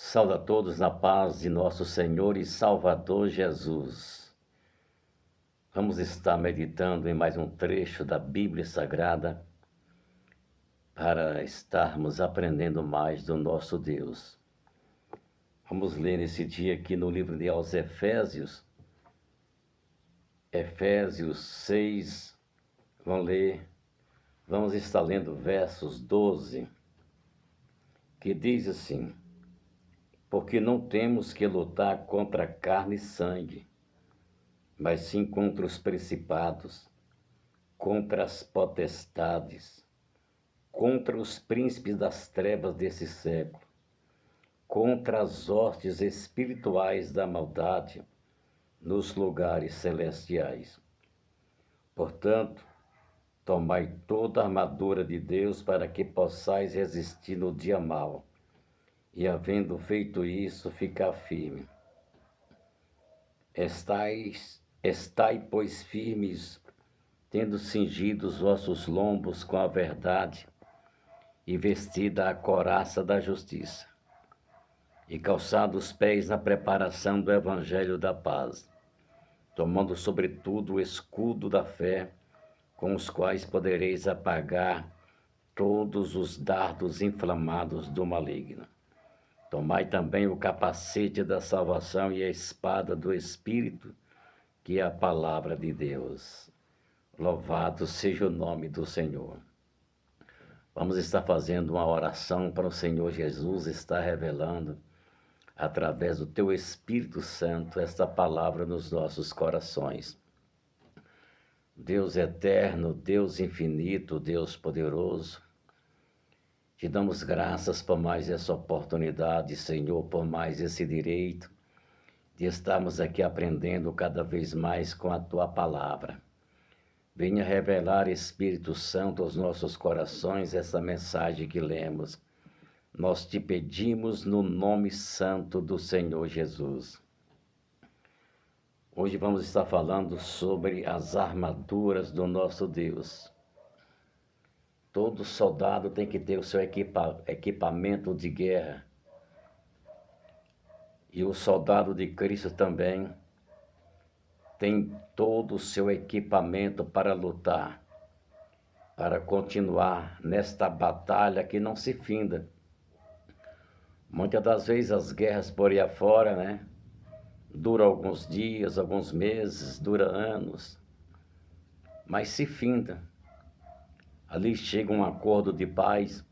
Saúde a todos na paz de nosso Senhor e Salvador Jesus. Vamos estar meditando em mais um trecho da Bíblia Sagrada para estarmos aprendendo mais do nosso Deus. Vamos ler nesse dia aqui no livro de aos Efésios 6, vamos estar lendo versos 12, que diz assim: porque não temos que lutar contra carne e sangue, mas sim contra os principados, contra as potestades, contra os príncipes das trevas desse século, contra as hostes espirituais da maldade nos lugares celestiais. Portanto, tomai toda a armadura de Deus para que possais resistir no dia mau, e havendo feito isso, ficar firme. Estai, pois, firmes, tendo cingido os vossos lombos com a verdade, e vestida a couraça da justiça, e calçado os pés na preparação do evangelho da paz, tomando sobretudo o escudo da fé, com os quais podereis apagar todos os dardos inflamados do maligno. Tomai também o capacete da salvação e a espada do Espírito, que é a palavra de Deus. Louvado seja o nome do Senhor. Vamos estar fazendo uma oração para o Senhor Jesus estar revelando, através do Teu Espírito Santo, esta palavra nos nossos corações. Deus eterno, Deus infinito, Deus poderoso, te damos graças por mais essa oportunidade, Senhor, por mais esse direito de estarmos aqui aprendendo cada vez mais com a Tua palavra. Venha revelar, Espírito Santo, aos nossos corações essa mensagem que lemos. Nós te pedimos no nome santo do Senhor Jesus. Hoje vamos estar falando sobre as armaduras do nosso Deus. Todo soldado tem que ter o seu equipamento de guerra. E o soldado de Cristo também tem todo o seu equipamento para lutar, para continuar nesta batalha que não se finda. Muitas das vezes as guerras por aí afora, duram alguns dias, alguns meses, duram anos, mas se finda. Ali chega um acordo de paz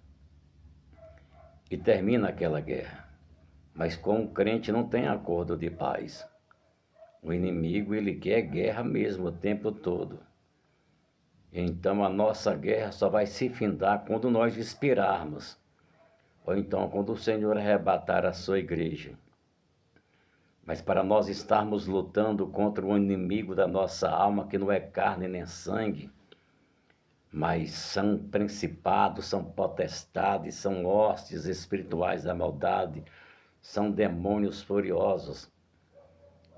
e termina aquela guerra. Mas com o crente não tem acordo de paz. O inimigo, ele quer guerra mesmo o tempo todo. Então a nossa guerra só vai se findar quando nós expirarmos. Ou então quando o Senhor arrebatar a sua igreja. Mas para nós estarmos lutando contra o inimigo da nossa alma, que não é carne nem sangue, mas são principados, são potestades, são hostes espirituais da maldade, são demônios furiosos.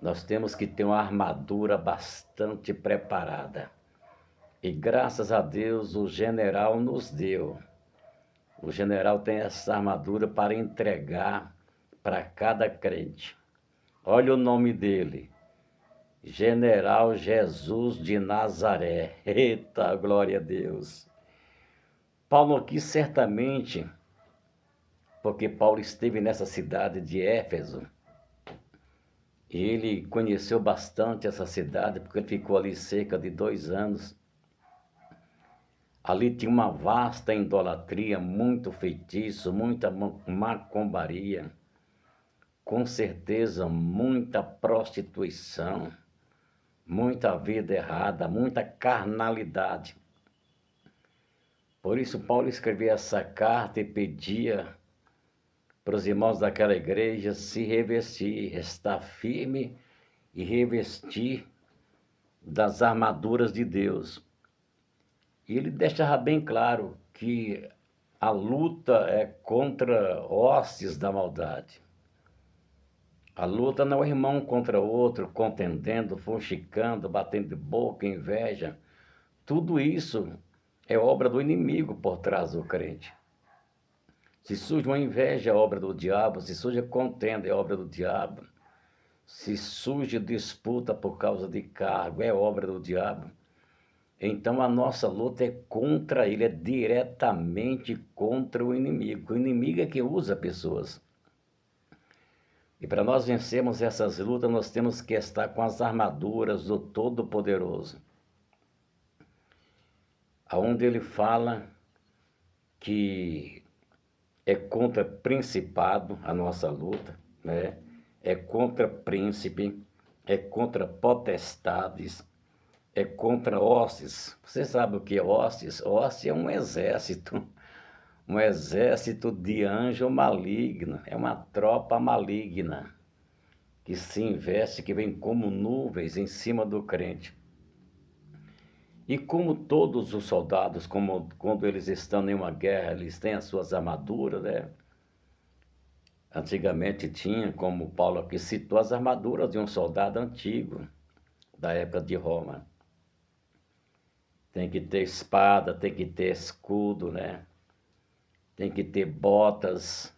Nós temos que ter uma armadura bastante preparada. E graças a Deus o general nos deu. O general tem essa armadura para entregar para cada crente. Olha o nome dele. General Jesus de Nazaré. Eita, glória a Deus. Paulo aqui certamente, porque Paulo esteve nessa cidade de Éfeso, e ele conheceu bastante essa cidade, porque ele ficou ali cerca de 2 anos. Ali tinha uma vasta idolatria, muito feitiço, muita macumbaria, com certeza muita prostituição, muita vida errada, muita carnalidade. Por isso Paulo escreveu essa carta e pedia para os irmãos daquela igreja se revestir, estar firme e revestir das armaduras de Deus. E ele deixava bem claro que a luta é contra hostes da maldade. A luta não é irmão contra outro, contendendo, fuxicando, batendo de boca, inveja. Tudo isso é obra do inimigo por trás do crente. Se surge uma inveja, é obra do diabo. Se surge contenda, é obra do diabo. Se surge disputa por causa de cargo, é obra do diabo. Então a nossa luta é contra ele, é diretamente contra o inimigo. O inimigo é que usa pessoas. E para nós vencermos essas lutas, nós temos que estar com as armaduras do Todo-Poderoso. Aonde ele fala que é contra principado a nossa luta, né? É contra príncipe, é contra potestades, é contra hostes. Você sabe o que é hostes? Hoste é um exército de anjo maligno, é uma tropa maligna que se investe, que vem como nuvens em cima do crente. E como todos os soldados, quando eles estão em uma guerra, eles têm as suas armaduras, né? Antigamente tinha, como Paulo aqui citou, as armaduras de um soldado antigo, da época de Roma. Tem que ter espada, tem que ter escudo, né? Tem que ter botas.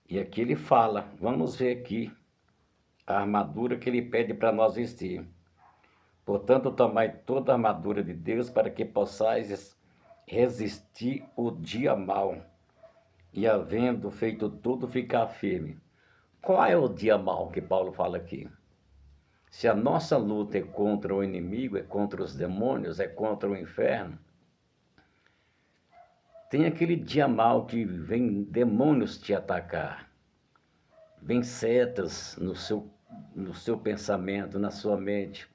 E aqui ele fala, vamos ver aqui, a armadura que ele pede para nós vestir. Portanto, tomai toda a armadura de Deus para que possais resistir o dia mau e, havendo feito tudo, ficar firme. Qual é o dia mau que Paulo fala aqui? Se a nossa luta é contra o inimigo, é contra os demônios, é contra o inferno, tem aquele dia mau que vem demônios te atacar, vem setas no seu pensamento, na sua mente,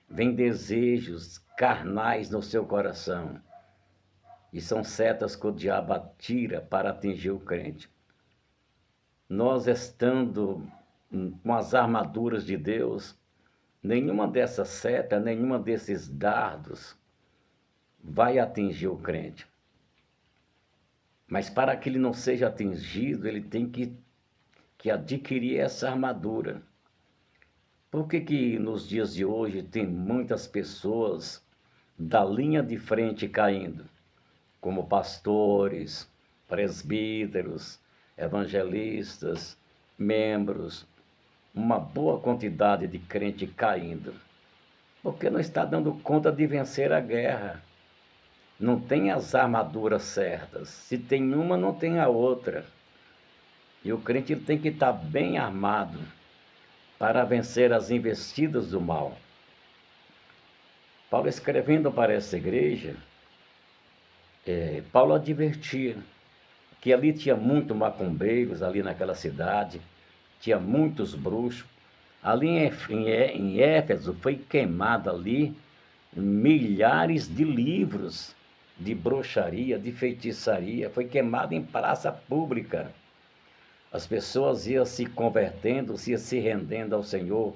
vem desejos carnais no seu coração, e são setas que o diabo atira para atingir o crente. Nós estando com as armaduras de Deus, nenhuma dessas setas, nenhuma desses dardos vai atingir o crente. Mas para que ele não seja atingido, ele tem que adquirir essa armadura. Por que nos dias de hoje tem muitas pessoas da linha de frente caindo? Como pastores, presbíteros, evangelistas, membros, uma boa quantidade de crente caindo. Porque não está dando conta de vencer a guerra. Não tem as armaduras certas. Se tem uma, não tem a outra. E o crente ele tem que estar bem armado para vencer as investidas do mal. Paulo, escrevendo para essa igreja, Paulo advertia que ali tinha muitos macumbeiros, ali naquela cidade, tinha muitos bruxos. Ali em Éfeso foi queimado ali milhares de livros de bruxaria, de feitiçaria, foi queimado em praça pública. As pessoas iam se convertendo, iam se rendendo ao Senhor,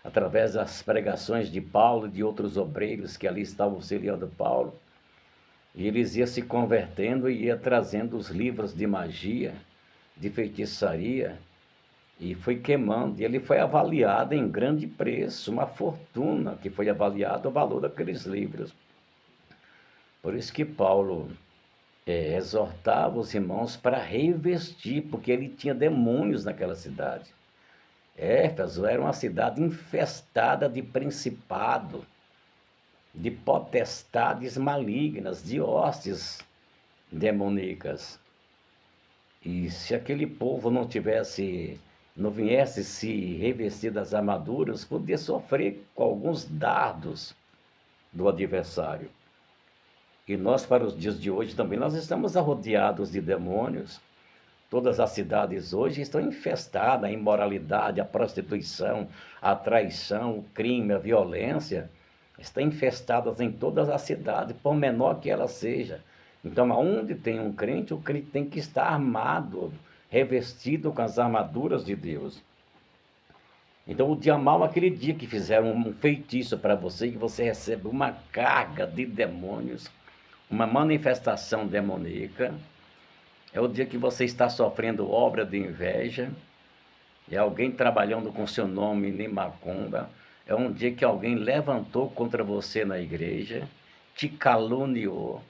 através das pregações de Paulo e de outros obreiros que ali estavam auxiliando Paulo. E eles iam se convertendo e iam trazendo os livros de magia, de feitiçaria, e foi queimando. E ele foi avaliado em grande preço, uma fortuna que foi avaliado o valor daqueles livros. Por isso que Paulo exortava os irmãos para revestir, porque ele tinha demônios naquela cidade. Éfeso era uma cidade infestada de principado, de potestades malignas, de hostes demoníacas. E se aquele povo não viesse se revestir das armaduras, podia sofrer com alguns dardos do adversário. E nós, para os dias de hoje também, nós estamos rodeados de demônios. Todas as cidades hoje estão infestadas, a imoralidade, a prostituição, a traição, o crime, a violência, estão infestadas em todas as cidades, por menor que ela seja. Então, aonde tem um crente, o crente tem que estar armado, revestido com as armaduras de Deus. Então, o dia mau é aquele dia que fizeram um feitiço para você, que você recebe uma carga de demônios, uma manifestação demoníaca. É o dia que você está sofrendo obra de inveja, é alguém trabalhando com seu nome em macumba, é um dia que alguém levantou contra você na igreja, te caluniou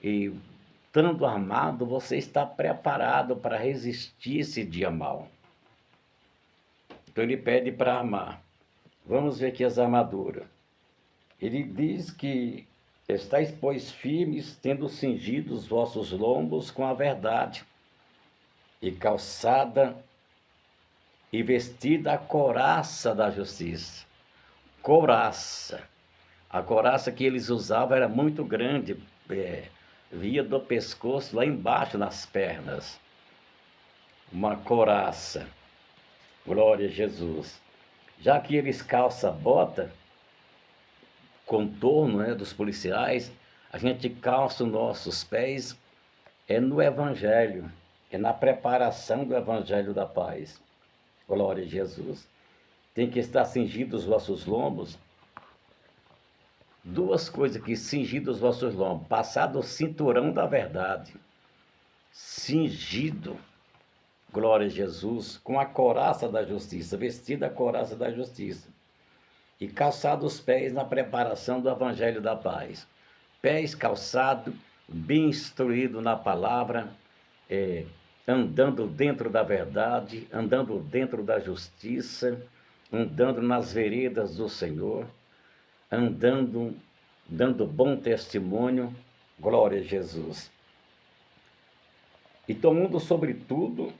e estando armado, você está preparado para resistir esse dia mal. Então ele pede para armar. Vamos ver aqui as armaduras. Ele diz que estáis, pois, firmes, tendo cingido os vossos lombos com a verdade, e calçada e vestida a couraça da justiça. Couraça. A couraça que eles usavam era muito grande, via do pescoço lá embaixo nas pernas. Uma couraça. Glória a Jesus. Já que eles calçam bota, contorno, né, dos policiais, a gente calça os nossos pés no Evangelho, na preparação do Evangelho da paz. Glória a Jesus. Tem que estar cingidos os vossos lombos. Duas coisas que cingidos os vossos lombos. Passado o cinturão da verdade. Cingido, glória a Jesus, com a couraça da justiça, vestido a couraça da justiça. E calçado os pés na preparação do Evangelho da paz. Pés calçados, bem instruído na palavra, andando dentro da verdade, andando dentro da justiça, andando nas veredas do Senhor, andando, dando bom testemunho, glória a Jesus. E tomando sobretudo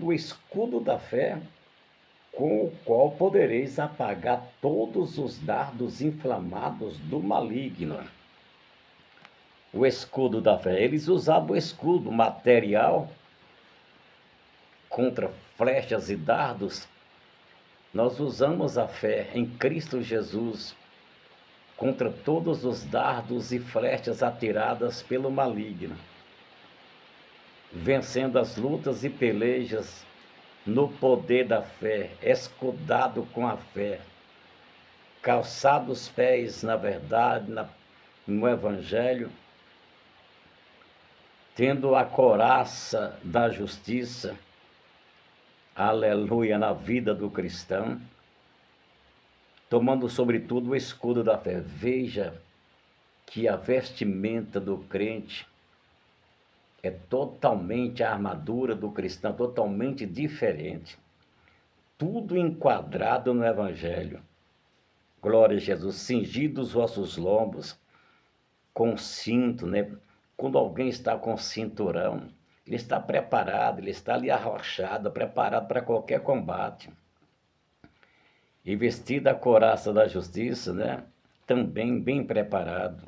o escudo da fé, com o qual podereis apagar todos os dardos inflamados do maligno. O escudo da fé. Eles usavam o escudo material contra flechas e dardos. Nós usamos a fé em Cristo Jesus contra todos os dardos e flechas atiradas pelo maligno, vencendo as lutas e pelejas no poder da fé, escudado com a fé, calçado os pés na verdade, no Evangelho, tendo a couraça da justiça, aleluia, na vida do cristão, tomando sobretudo o escudo da fé. Veja que a vestimenta do crente é totalmente a armadura do cristão, totalmente diferente. Tudo enquadrado no Evangelho. Glória a Jesus. Cingidos os vossos lombos com cinto, né? Quando alguém está com cinturão, ele está preparado, ele está ali arrochado, preparado para qualquer combate. E vestido a couraça da justiça, né? Também bem preparado.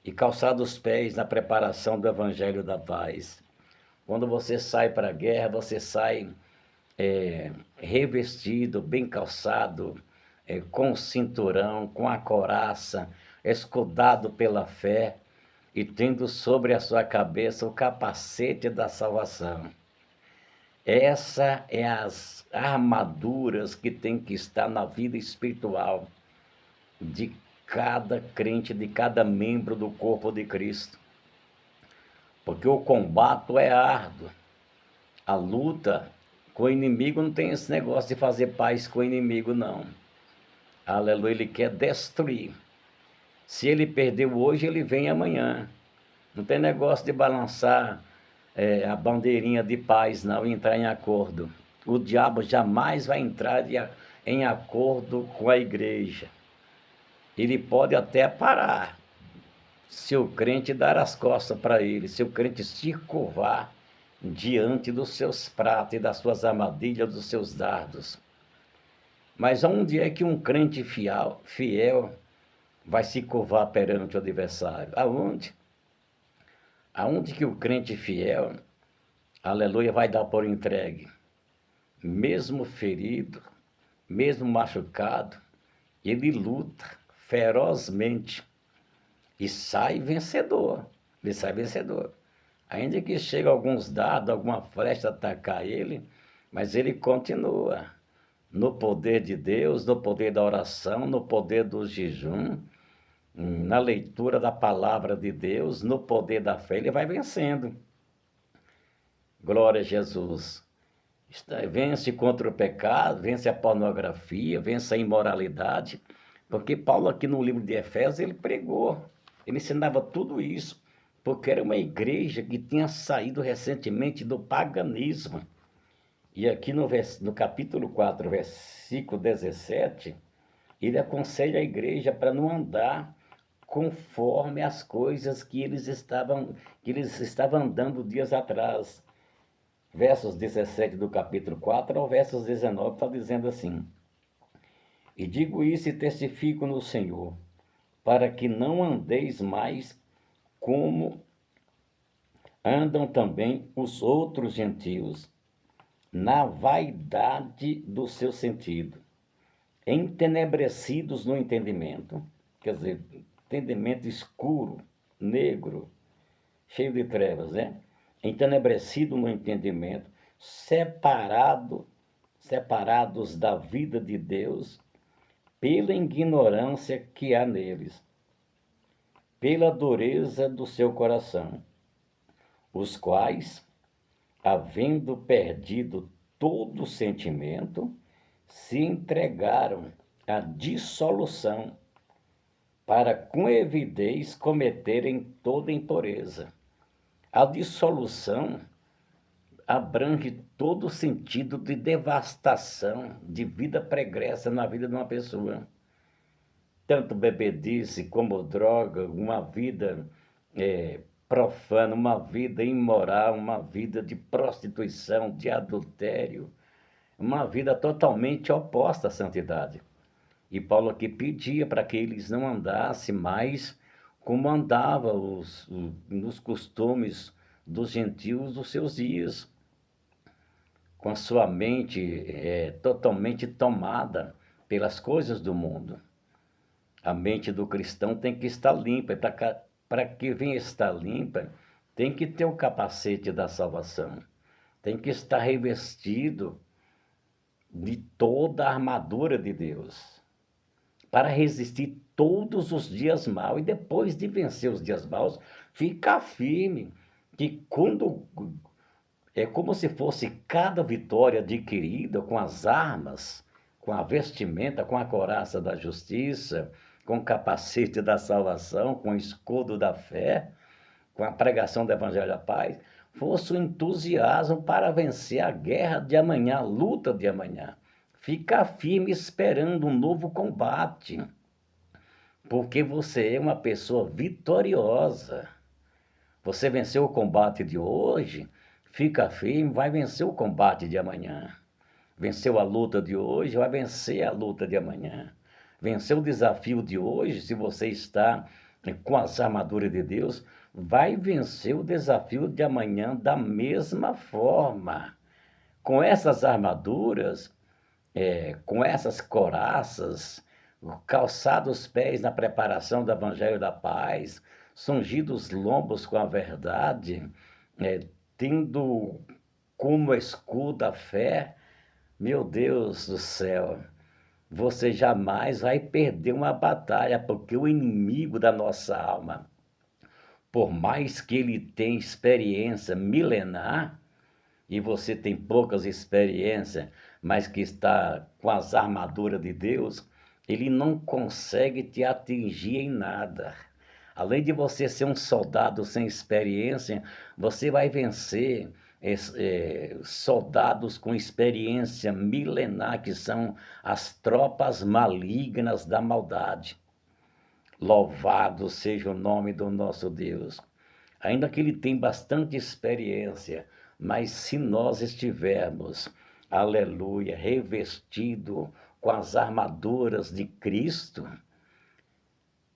E calçado os pés na preparação do Evangelho da paz. Quando você sai para a guerra, você sai revestido, bem calçado, com o cinturão, com a couraça, escudado pela fé e tendo sobre a sua cabeça o capacete da salvação. Essa é as armaduras que tem que estar na vida espiritual de cada crente, de cada membro do corpo de Cristo. Porque o combate é árduo. A luta com o inimigo não tem esse negócio de fazer paz com o inimigo, não. Aleluia, ele quer destruir. Se ele perdeu hoje, ele vem amanhã. Não tem negócio de balançar a bandeirinha de paz, não, e entrar em acordo. O diabo jamais vai entrar em acordo com a igreja. Ele pode até parar, se o crente dar as costas para ele, se o crente se curvar diante dos seus pratos e das suas armadilhas, dos seus dardos. Mas onde é que um crente fiel vai se curvar perante o adversário? Aonde? Aonde que o crente fiel, aleluia, vai dar por entregue? Mesmo ferido, mesmo machucado, ele luta ferozmente e sai vencedor. Ele sai vencedor. Ainda que chegue alguns dardos, alguma flecha atacar ele, mas ele continua no poder de Deus, no poder da oração, no poder do jejum, na leitura da palavra de Deus, no poder da fé, ele vai vencendo. Glória a Jesus. Vence contra o pecado, vence a pornografia, vence a imoralidade, porque Paulo aqui no livro de Efésios, ele pregou Ele ensinava tudo isso, porque era uma igreja que tinha saído recentemente do paganismo. E aqui no capítulo 4, versículo 17, ele aconselha a igreja para não andar conforme as coisas que eles estavam andando dias atrás. Versos 17 do capítulo 4 ao versos 19 está dizendo assim: E digo isso e testifico no Senhor, para que não andeis mais como andam também os outros gentios, na vaidade do seu sentido, entenebrecidos no entendimento, quer dizer, entendimento escuro, negro, cheio de trevas, né? Entenebrecido no entendimento, separados da vida de Deus pela ignorância que há neles, pela dureza do seu coração, os quais, havendo perdido todo sentimento, se entregaram à dissolução, para com evidez cometerem toda impureza. A dissolução abrange todo o sentido de devastação, de vida pregressa na vida de uma pessoa. Tanto bebedice como droga, uma vida profana, uma vida imoral, uma vida de prostituição, de adultério, uma vida totalmente oposta à santidade. E Paulo aqui pedia para que eles não andassem mais como andavam nos costumes dos gentios dos seus dias, com a sua mente totalmente tomada pelas coisas do mundo. A mente do cristão tem que estar limpa, para que venha estar limpa, tem que ter o capacete da salvação, tem que estar revestido de toda a armadura de Deus, para resistir todos os dias maus, e depois de vencer os dias maus, ficar firme, que quando é como se fosse cada vitória adquirida com as armas, com a vestimenta, com a couraça da justiça, com o capacete da salvação, com o escudo da fé, com a pregação do evangelho da paz, fosse o entusiasmo para vencer a guerra de amanhã, a luta de amanhã. Ficar firme esperando um novo combate, porque você é uma pessoa vitoriosa. Você venceu o combate de hoje, fica firme, vai vencer o combate de amanhã. Venceu a luta de hoje, vai vencer a luta de amanhã. Venceu o desafio de hoje, se você está com as armaduras de Deus, vai vencer o desafio de amanhã da mesma forma. Com essas armaduras, com essas couraças, calçados os pés na preparação do Evangelho da Paz, cingidos os lombos com a verdade, tendo como escudo a fé, meu Deus do céu, você jamais vai perder uma batalha, porque o inimigo da nossa alma, por mais que ele tenha experiência milenar, e você tem poucas experiências, mas que está com as armaduras de Deus, ele não consegue te atingir em nada. Além de você ser um soldado sem experiência, você vai vencer soldados com experiência milenar, que são as tropas malignas da maldade. Louvado seja o nome do nosso Deus. Ainda que ele tenha bastante experiência, mas se nós estivermos, aleluia, revestido com as armaduras de Cristo,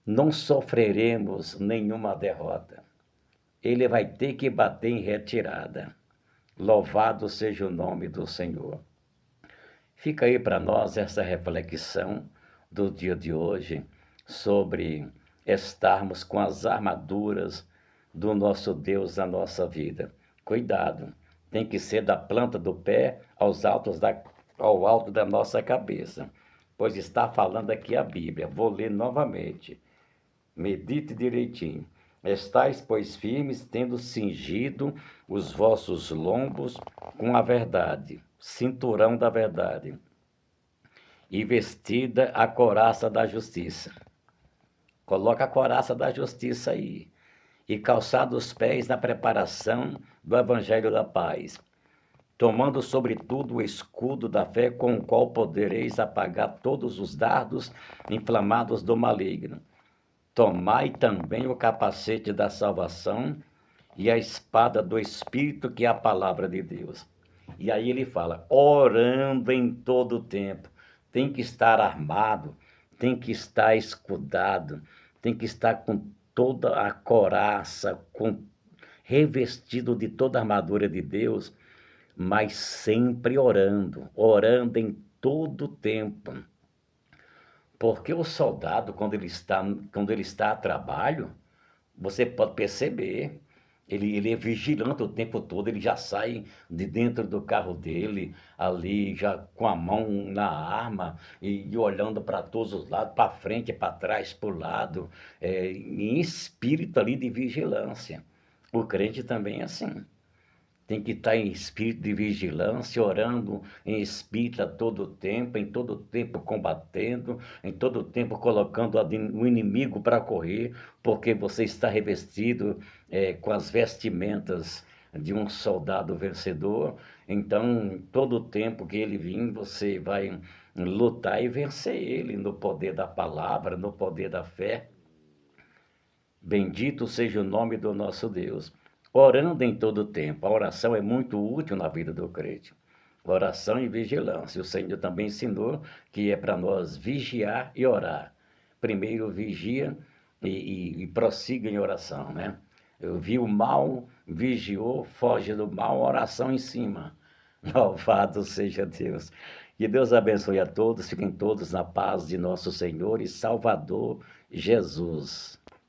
não sofreremos nenhuma derrota. Ele vai ter que bater em retirada. Louvado seja o nome do Senhor. Fica aí para nós essa reflexão do dia de hoje sobre estarmos com as armaduras do nosso Deus na nossa vida. Cuidado, tem que ser da planta do pé ao alto da nossa cabeça, pois está falando aqui a Bíblia. Vou ler novamente. Medite direitinho. Estais, pois, firmes, tendo cingido os vossos lombos com a verdade, cinturão da verdade, e vestida a couraça da justiça. Coloca a couraça da justiça aí. E calçado os pés na preparação do evangelho da paz, tomando sobretudo o escudo da fé com o qual podereis apagar todos os dardos inflamados do maligno. Tomai também o capacete da salvação e a espada do Espírito, que é a palavra de Deus. E aí ele fala, orando em todo o tempo. Tem que estar armado, tem que estar escudado, tem que estar com toda a couraça, revestido de toda a armadura de Deus, mas sempre orando, orando em todo o tempo. Porque o soldado, quando ele está a trabalho, você pode perceber, ele é vigilante o tempo todo, ele já sai de dentro do carro dele, ali já com a mão na arma e olhando para todos os lados, para frente, para trás, para o lado, em espírito ali de vigilância. O crente também é assim. Tem que estar em espírito de vigilância, orando em espírito a todo tempo, em todo tempo combatendo, em todo tempo colocando o inimigo para correr, porque você está revestido com as vestimentas de um soldado vencedor. Então, todo tempo que ele vir, você vai lutar e vencer ele no poder da palavra, no poder da fé. Bendito seja o nome do nosso Deus. Orando em todo o tempo. A oração é muito útil na vida do crente. Oração e vigilância. O Senhor também ensinou que é para nós vigiar e orar. Primeiro vigia e prossiga em oração, né? Eu vi o mal, vigiou, foge do mal, oração em cima. Louvado seja Deus. Que Deus abençoe a todos, fiquem todos na paz de nosso Senhor e Salvador Jesus.